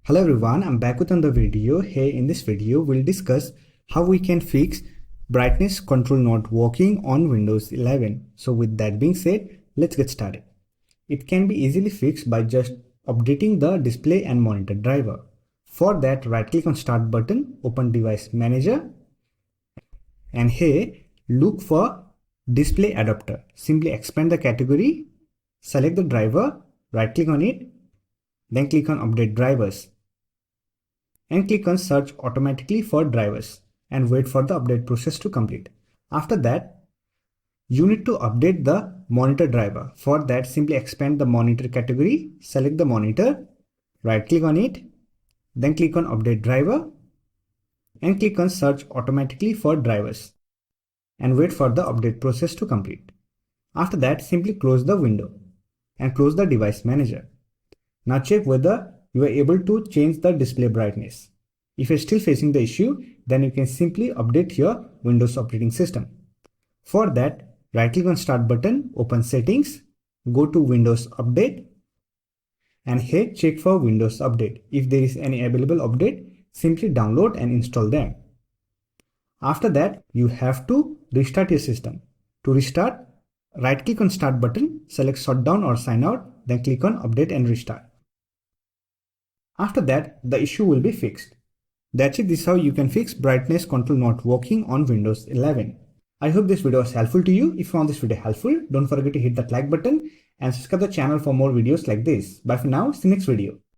Hello everyone, I'm back with another video. Here in this video, we'll discuss how we can fix brightness control not working on Windows 11. So with that being said, let's get started. It can be easily fixed by just updating the display and monitor driver. For that, right click on Start button, open Device Manager, and here look for Display Adapter. Simply expand the category, select the driver, right click on it, then click on Update Drivers, and click on Search automatically for drivers and wait for the update process to complete. After that, you need to update the monitor driver. For that, simply expand the monitor category, select the monitor, right click on it, then click on Update Driver and click on Search automatically for drivers and wait for the update process to complete. After that, simply close the window and close the device manager. Now check whether you are able to change the display brightness. If you're still facing the issue, then you can simply update your Windows operating system. For that, right click on Start button, open Settings, go to Windows Update, and here check for Windows Update. If there is any available update, simply download and install them. After that, you have to restart your system. To restart, right click on Start button, select Shutdown or Sign Out, then click on Update and Restart. After that, the issue will be fixed. That's it. This is how you can fix brightness control not working on Windows 11. I hope this video was helpful to you. If you found this video helpful, don't forget to hit that like button and subscribe the channel for more videos like this. Bye for now. See you next video.